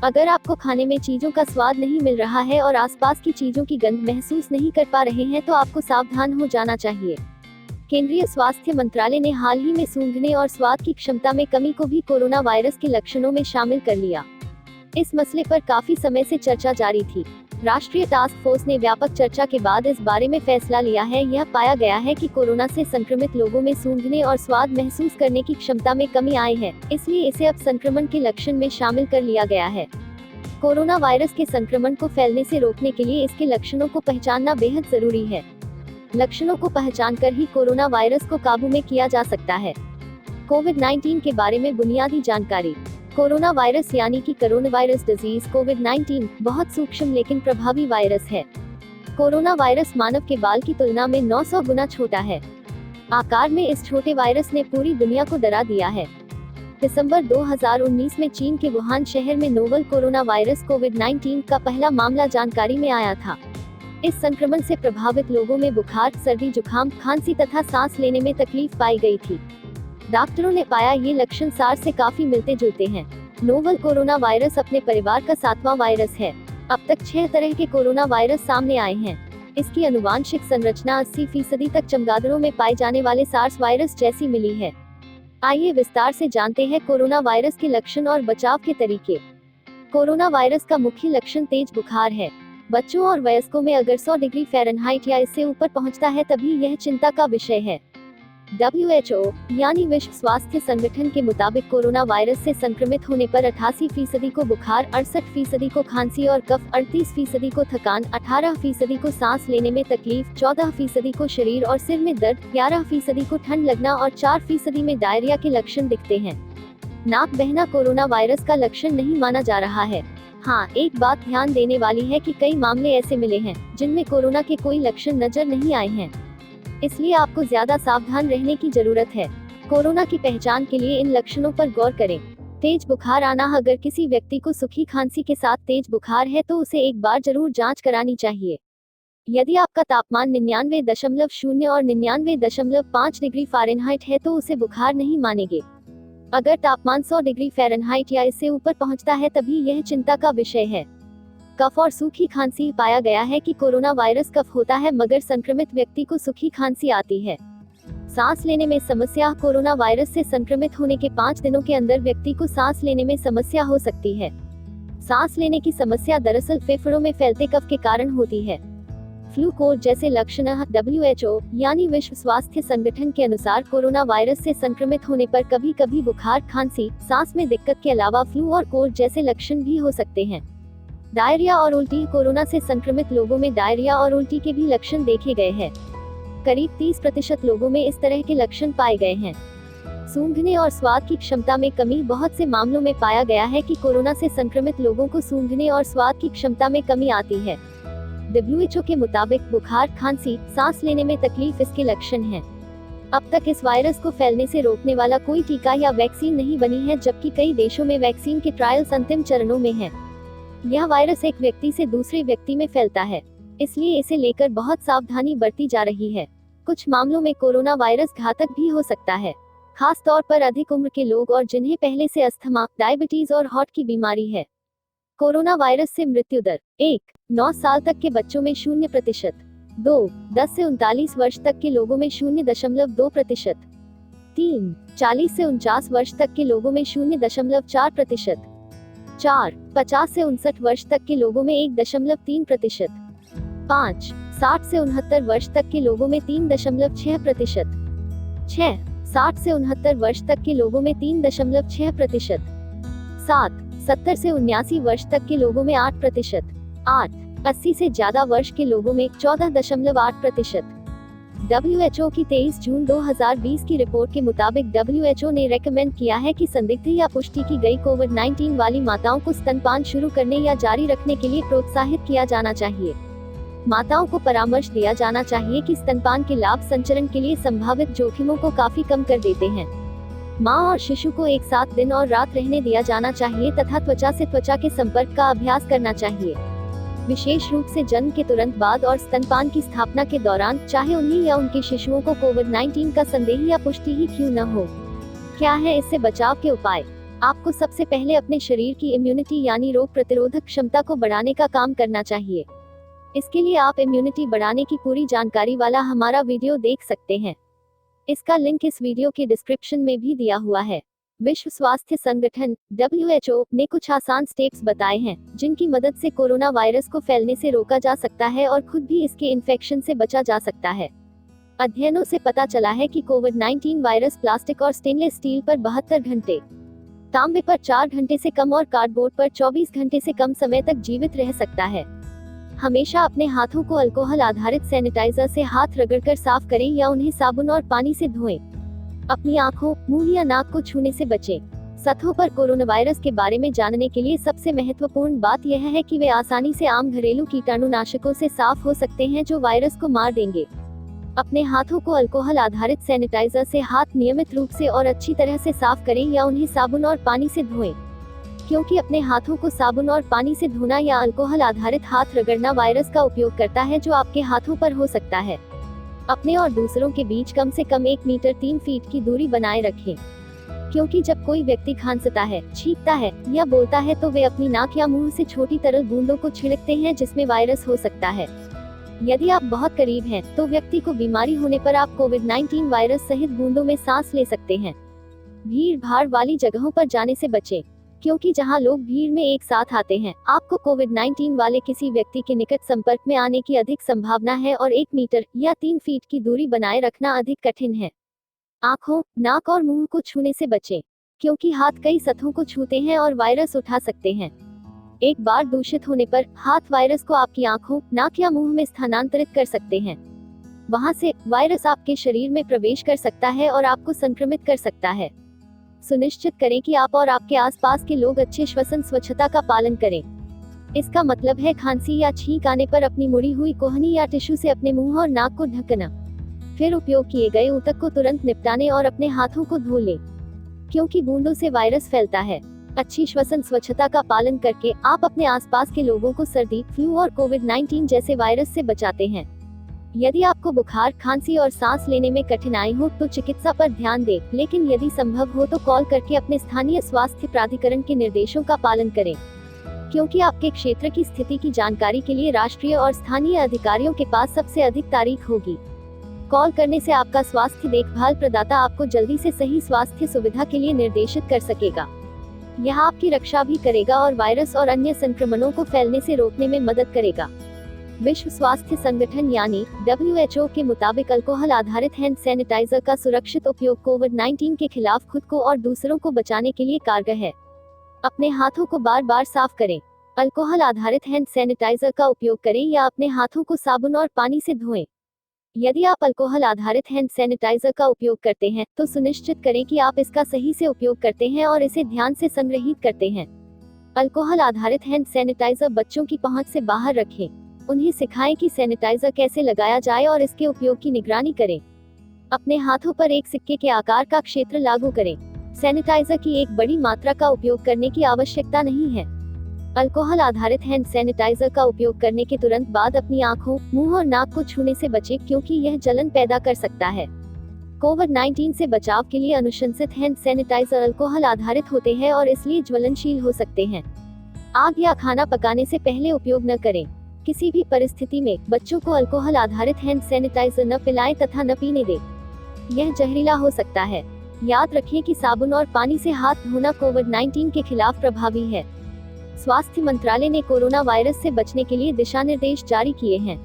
अगर आपको खाने में चीजों का स्वाद नहीं मिल रहा है और आसपास की चीजों की गंध महसूस नहीं कर पा रहे हैं तो आपको सावधान हो जाना चाहिए। केंद्रीय स्वास्थ्य मंत्रालय ने हाल ही में सूंघने और स्वाद की क्षमता में कमी को भी कोरोना वायरस के लक्षणों में शामिल कर लिया। इस मसले पर काफी समय से चर्चा जारी थी। राष्ट्रीय टास्क फोर्स ने व्यापक चर्चा के बाद इस बारे में फैसला लिया है। यह पाया गया है कि कोरोना से संक्रमित लोगों में सूंघने और स्वाद महसूस करने की क्षमता में कमी आई है, इसलिए इसे अब संक्रमण के लक्षण में शामिल कर लिया गया है। कोरोना वायरस के संक्रमण को फैलने से रोकने के लिए इसके लक्षणों को पहचानना बेहद जरूरी है। लक्षणों को पहचानकर ही कोरोना वायरस को काबू में किया जा सकता है। कोविड-19 के बारे में बुनियादी जानकारी। कोरोना वायरस यानी कि कोरोना वायरस डिजीज कोविड-19 बहुत सूक्ष्म लेकिन प्रभावी वायरस है। कोरोना वायरस मानव के बाल की तुलना में 900 गुना छोटा है। आकार में इस छोटे वायरस ने पूरी दुनिया को डरा दिया है। दिसंबर 2019 में चीन के वुहान शहर में नोवल कोरोना वायरस कोविड-19 का पहला मामला जानकारी में आया था। इस संक्रमण से प्रभावित लोगों में बुखार, सर्दी, जुकाम, खांसी तथा सांस लेने में तकलीफ पाई गई थी। डॉक्टरों ने पाया ये लक्षण सार्स से काफी मिलते जुलते हैं। नोवल कोरोना वायरस अपने परिवार का 7वां वायरस है। अब तक 6 तरह के कोरोना वायरस सामने आए हैं। इसकी अनुवांशिक संरचना 80% तक चमगादड़ों में पाए जाने वाले सार्स वायरस जैसी मिली है। आइए विस्तार से जानते हैं कोरोना वायरस के लक्षण और बचाव के तरीके। कोरोना वायरस का मुख्य लक्षण तेज बुखार है। बच्चों और वयस्कों में अगर 100 डिग्री फ़ारेनहाइट या इससे ऊपर पहुंचता है तभी यह चिंता का विषय है। WHO यानी विश्व स्वास्थ्य संगठन के मुताबिक कोरोना वायरस से संक्रमित होने पर 88% को बुखार, 68% को खांसी और कफ, 38% को थकान, 18% को सांस लेने में तकलीफ, 14% को शरीर और सिर में दर्द, 11% को ठंड लगना और 4% में डायरिया के लक्षण दिखते हैं। नाक बहना कोरोना वायरस का लक्षण नहीं माना जा रहा है। हाँ, एक बात ध्यान देने वाली है कि कई मामले ऐसे मिले हैं जिनमें कोरोना के कोई लक्षण नजर नहीं आए हैं, इसलिए आपको ज्यादा सावधान रहने की जरूरत है। कोरोना की पहचान के लिए इन लक्षणों पर गौर करें। तेज बुखार आना। अगर किसी व्यक्ति को सूखी खांसी के साथ तेज बुखार है तो उसे एक बार जरूर जांच करानी चाहिए। यदि आपका तापमान 99.0 और 99.5 डिग्री फ़ारेनहाइट है तो उसे बुखार नहीं मानेंगे। अगर तापमान 100 डिग्री फ़ारेनहाइट या इससे ऊपर पहुंचता है तभी यह चिंता का विषय है। कफ और सूखी खांसी। पाया गया है कि कोरोना वायरस कफ होता है मगर संक्रमित व्यक्ति को सूखी खांसी आती है। सांस लेने में समस्या। कोरोना वायरस से संक्रमित होने के 5 दिनों के अंदर व्यक्ति को सांस लेने में समस्या हो सकती है। सांस लेने की समस्या दरअसल फेफड़ों में फैलते कफ के कारण होती है। फ्लू कोल्ड जैसे लक्षण। WHO यानी विश्व स्वास्थ्य संगठन के अनुसार कोरोना वायरस से संक्रमित होने पर कभी कभी बुखार, खांसी, सांस में दिक्कत के अलावा फ्लू और कोल्ड जैसे लक्षण भी हो सकते हैं। डायरिया और उल्टी। कोरोना से संक्रमित लोगों में डायरिया और उल्टी के भी लक्षण देखे गए हैं। करीब 30% लोगों में इस तरह के लक्षण पाए गए हैं। सूंघने और स्वाद की क्षमता में कमी। बहुत से मामलों में पाया गया है कि कोरोना से संक्रमित लोगों को सूंघने और स्वाद की क्षमता में कमी आती है। WHO के मुताबिक बुखार, खांसी, सांस लेने में तकलीफ इसके लक्षण हैं। अब तक इस वायरस को फैलने से रोकने वाला कोई टीका या वैक्सीन नहीं बनी है, जबकि कई देशों में वैक्सीन के ट्रायल्स अंतिम चरणों में हैं। यह वायरस एक व्यक्ति से दूसरे व्यक्ति में फैलता है, इसलिए इसे लेकर बहुत सावधानी बरती जा रही है। कुछ मामलों में कोरोना वायरस घातक भी हो सकता है, खास तौर पर अधिक उम्र के लोग और जिन्हें पहले से अस्थमा, डायबिटीज और हार्ट की बीमारी है। कोरोना वायरस से मृत्यु दर। 1. 9 साल तक के बच्चों में 0%। 2. 10 से 39 वर्ष तक के लोगों में 0.2%। 3. 40 से 49 वर्ष तक के लोगों में 0.4%। 4. 50 से 59 वर्ष तक के लोगों में 1.3%। 5. 60 से 69 वर्ष तक के लोगों में 3.6%। 6. 60 से 69 वर्ष तक के लोगों में 3.6%। 7. 70 से 79 वर्ष तक के लोगों में 8%। 8. 80 से ज्यादा वर्ष के लोगों में 14.8%। WHO की 23 जून 2020 की रिपोर्ट के मुताबिक WHO ने रेकमेंड किया है कि संदिग्ध या पुष्टि की गई कोविड-19 वाली माताओं को स्तनपान शुरू करने या जारी रखने के लिए प्रोत्साहित किया जाना चाहिए। माताओं को परामर्श दिया जाना चाहिए कि स्तनपान के लाभ संचरण के लिए संभावित जोखिमों को काफी कम कर देते हैं। माँ और शिशु को एक साथ दिन और रात रहने दिया जाना चाहिए तथा त्वचा से त्वचा के संपर्क का अभ्यास करना चाहिए, विशेष रूप से जन्म के तुरंत बाद और स्तनपान की स्थापना के दौरान, चाहे उन्हें या उनके शिशुओं को कोविड-19 का संदेह या पुष्टि ही क्यों न हो। क्या है इससे बचाव के उपाय? आपको सबसे पहले अपने शरीर की इम्यूनिटी यानी रोग प्रतिरोधक क्षमता को बढ़ाने का काम करना चाहिए। इसके लिए आप इम्यूनिटी बढ़ाने की पूरी जानकारी वाला हमारा वीडियो देख सकते हैं। इसका लिंक इस वीडियो के डिस्क्रिप्शन में भी दिया हुआ है। विश्व स्वास्थ्य संगठन WHO ने कुछ आसान स्टेप्स बताए हैं, जिनकी मदद से कोरोना वायरस को फैलने से रोका जा सकता है और खुद भी इसके इन्फेक्शन से बचा जा सकता है। अध्ययनों से पता चला है कि कोविड-19 वायरस प्लास्टिक और स्टेनलेस स्टील पर 72 घंटे, तांबे पर 4 घंटे से कम और कार्डबोर्ड पर 24 घंटे से कम समय तक जीवित रह सकता है। हमेशा अपने हाथों को अल्कोहल आधारित सैनिटाइजर से हाथ रगड़कर साफ करें या उन्हें साबुन और पानी से धोएं। अपनी आंखों, मुंह या नाक को छूने से बचें। सतहों पर कोरोना वायरस के बारे में जानने के लिए सबसे महत्वपूर्ण बात यह है कि वे आसानी से आम घरेलू कीटाणुनाशकों से साफ हो सकते हैं जो वायरस को मार देंगे। अपने हाथों को अल्कोहल आधारित सैनिटाइजर से हाथ नियमित रूप से और अच्छी तरह से साफ करें या उन्हें साबुन और पानी से धोएं, क्योंकि अपने हाथों को साबुन और पानी से धोना या अल्कोहल आधारित हाथ रगड़ना वायरस का उपयोग करता है जो आपके हाथों पर हो सकता है। अपने और दूसरों के बीच कम से कम 1 मीटर 3 फीट की दूरी बनाए रखें, क्योंकि जब कोई व्यक्ति खांसता है, छींकता है या बोलता है तो वे अपनी नाक या मुंह से छोटी तरल बूंदों को छिड़कते हैं जिसमें वायरस हो सकता है। यदि आप बहुत करीब हैं, तो व्यक्ति को बीमारी होने पर आप कोविड-19 वायरस सहित बूंदों में सांस ले सकते हैं। भीड़ भाड़ वाली जगहों पर जाने से बचें, क्योंकि जहां लोग भीड़ में एक साथ आते हैं, आपको कोविड-19 वाले किसी व्यक्ति के निकट संपर्क में आने की अधिक संभावना है और 1 मीटर या 3 फीट की दूरी बनाए रखना अधिक कठिन है। आंखों, नाक और मुंह को छूने से बचें, क्योंकि हाथ कई सतहों को छूते हैं और वायरस उठा सकते हैं। एक बार दूषित होने पर हाथ वायरस को आपकी आंखों, नाक या मुंह में स्थानांतरित कर सकते हैं। वहां से वायरस आपके शरीर में प्रवेश कर सकता है और आपको संक्रमित कर सकता है। सुनिश्चित करें कि आप और आपके आसपास के लोग अच्छे श्वसन स्वच्छता का पालन करें। इसका मतलब है खांसी या छींक आने पर अपनी मुड़ी हुई कोहनी या टिश्यू से अपने मुंह और नाक को ढकना। फिर उपयोग किए गए ऊतक को तुरंत निपटाने और अपने हाथों को धो लें, क्योंकि बूंदों से वायरस फैलता है। अच्छी श्वसन स्वच्छता का पालन करके आप अपने आसपास के लोगों को सर्दी, फ्लू और कोविड-19 जैसे वायरस से बचाते हैं। यदि आपको बुखार, खांसी और सांस लेने में कठिनाई हो तो चिकित्सा पर ध्यान दें, लेकिन यदि संभव हो तो कॉल करके अपने स्थानीय स्वास्थ्य प्राधिकरण के निर्देशों का पालन करें, क्योंकि आपके क्षेत्र की स्थिति की जानकारी के लिए राष्ट्रीय और स्थानीय अधिकारियों के पास सबसे अधिक तारीख होगी। कॉल करने से आपका स्वास्थ्य देखभाल प्रदाता आपको जल्दी से सही स्वास्थ्य सुविधा के लिए निर्देशित कर सकेगा। यह आपकी रक्षा भी करेगा और वायरस और अन्य संक्रमणों को फैलने से रोकने में मदद करेगा। विश्व स्वास्थ्य संगठन यानी WHO के मुताबिक अल्कोहल आधारित हैंड सैनिटाइजर का सुरक्षित उपयोग कोविड-19 के खिलाफ खुद को और दूसरों को बचाने के लिए कारगर है। अपने हाथों को बार बार साफ करें। अल्कोहल आधारित हैंड सैनिटाइजर का उपयोग करें या अपने हाथों को साबुन और पानी से धोएं। यदि आप अल्कोहल आधारित हैंड सैनिटाइजर का उपयोग करते हैं, तो सुनिश्चित करें कि आप इसका सही से उपयोग करते हैं और इसे ध्यान से संग्रहित करते हैं। अल्कोहल आधारित हैंड सैनिटाइजर बच्चों की पहुंच से बाहर रखें। उन्हें सिखाएं कि सैनिटाइजर कैसे लगाया जाए और इसके उपयोग की निगरानी करें। अपने हाथों पर एक सिक्के के आकार का क्षेत्र लागू करें। सैनिटाइजर की एक बड़ी मात्रा का उपयोग करने की आवश्यकता नहीं है। अल्कोहल आधारित हैंड सैनिटाइजर का उपयोग करने के तुरंत बाद अपनी आंखों, मुंह और नाक को छूने से बचें, क्योंकि यह जलन पैदा कर सकता है। कोविड-19 से बचाव के लिए अनुशंसित हैंड सैनिटाइजर अल्कोहल आधारित होते हैं और इसलिए ज्वलनशील हो सकते हैं। आग या खाना पकाने से पहले उपयोग न करें। किसी भी परिस्थिति में बच्चों को अल्कोहल आधारित हैंड सैनिटाइजर न पिलाएं तथा न पीने दें। यह जहरीला हो सकता है। याद रखें कि साबुन और पानी से हाथ धोना कोविड-19 के खिलाफ प्रभावी है। स्वास्थ्य मंत्रालय ने कोरोना वायरस से बचने के लिए दिशा निर्देश जारी किए हैं।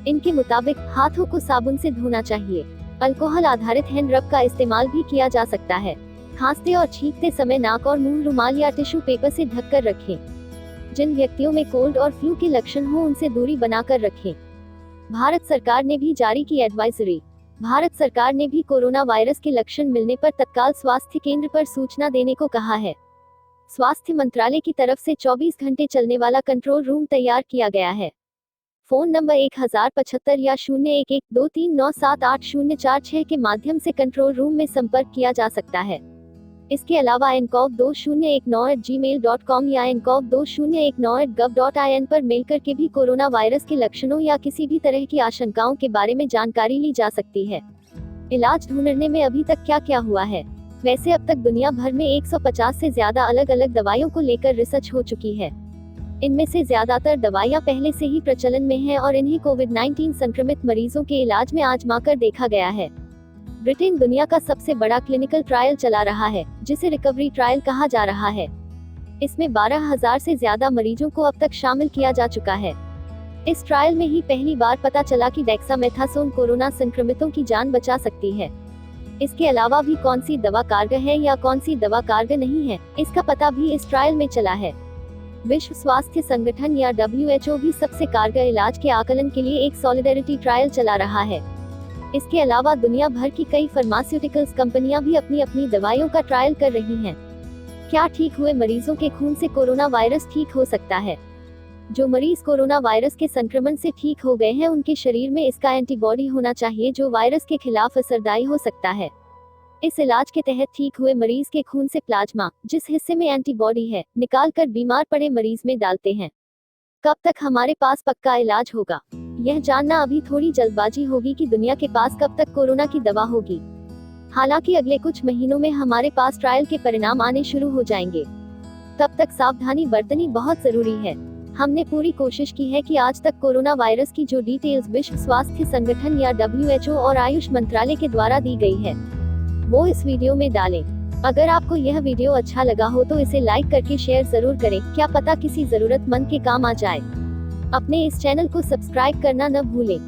इनके मुताबिक हाथों को साबुन से धोना चाहिए। अल्कोहल आधारित हैंड रब का इस्तेमाल भी किया जा सकता है। खांसते और छींकते समय नाक और मुंह रुमाल या टिश्यू पेपर से ढककर रखें। जिन व्यक्तियों में कोल्ड और फ्लू के लक्षण हो उनसे दूरी बनाकर रखें। भारत सरकार ने भी जारी की एडवाइजरी। भारत सरकार ने भी कोरोना वायरस के लक्षण मिलने पर तत्काल स्वास्थ्य केंद्र पर सूचना देने को कहा है। स्वास्थ्य मंत्रालय की तरफ से 24 घंटे चलने वाला कंट्रोल रूम तैयार किया गया है। फोन नंबर 1075 या 0112397804 के माध्यम से कंट्रोल रूम में संपर्क किया जा सकता है। इसके अलावा ncov2019@gmail.com या ncov2019@gov.in पर मेल करके भी कोरोना वायरस के लक्षणों या किसी भी तरह की आशंकाओं के बारे में जानकारी ली जा सकती है। इलाज ढूंढने में अभी तक क्या क्या हुआ है। वैसे अब तक दुनिया भर में 150 से ज्यादा अलग अलग दवाइयों को लेकर रिसर्च हो चुकी है। इनमें से ज्यादातर दवाइयां पहले से ही प्रचलन में हैं और इन्हें कोविड-19 संक्रमित मरीजों के इलाज में आजमाकर देखा गया है। ब्रिटेन दुनिया का सबसे बड़ा क्लिनिकल ट्रायल चला रहा है, जिसे रिकवरी ट्रायल कहा जा रहा है। इसमें 12,000 से ज्यादा मरीजों को अब तक शामिल किया जा चुका है। इस ट्रायल में ही पहली बार पता चला कि डेक्सामेथासोन कोरोना संक्रमितों की जान बचा सकती है। इसके अलावा भी कौन सी दवा कारगर है या कौन सी दवा कारगर नहीं है, इसका पता भी इस ट्रायल में चला है। विश्व स्वास्थ्य संगठन या WHO भी सबसे कारगर इलाज के आकलन के लिए एक सॉलिडेरिटी ट्रायल चला रहा है। इसके अलावा दुनिया भर की कई फार्मास्यूटिकल्स कंपनियां भी अपनी अपनी दवाइयों का ट्रायल कर रही हैं। क्या ठीक हुए मरीजों के खून से कोरोना वायरस ठीक हो सकता है? जो मरीज कोरोना वायरस के संक्रमण से ठीक हो गए हैं, उनके शरीर में इसका एंटीबॉडी होना चाहिए जो वायरस के खिलाफ असरदायी हो सकता है। इस इलाज के तहत ठीक हुए मरीज के खून से प्लाज्मा, जिस हिस्से में एंटीबॉडी है, निकालकर बीमार पड़े मरीज में डालते हैं। कब तक हमारे पास पक्का इलाज होगा? यह जानना अभी थोड़ी जल्दबाजी होगी कि दुनिया के पास कब तक कोरोना की दवा होगी। हालांकि अगले कुछ महीनों में हमारे पास ट्रायल के परिणाम आने शुरू हो जाएंगे। तब तक सावधानी बरतनी बहुत जरूरी है। हमने पूरी कोशिश की है कि आज तक कोरोना वायरस की जो डिटेल्स विश्व स्वास्थ्य संगठन या WHO और आयुष मंत्रालय के द्वारा दी गई है, वो इस वीडियो में डालें। अगर आपको यह वीडियो अच्छा लगा हो तो इसे लाइक करके शेयर जरूर करें, क्या पता किसी जरूरतमंद के काम आ जाए। अपने इस चैनल को सब्सक्राइब करना न भूलें।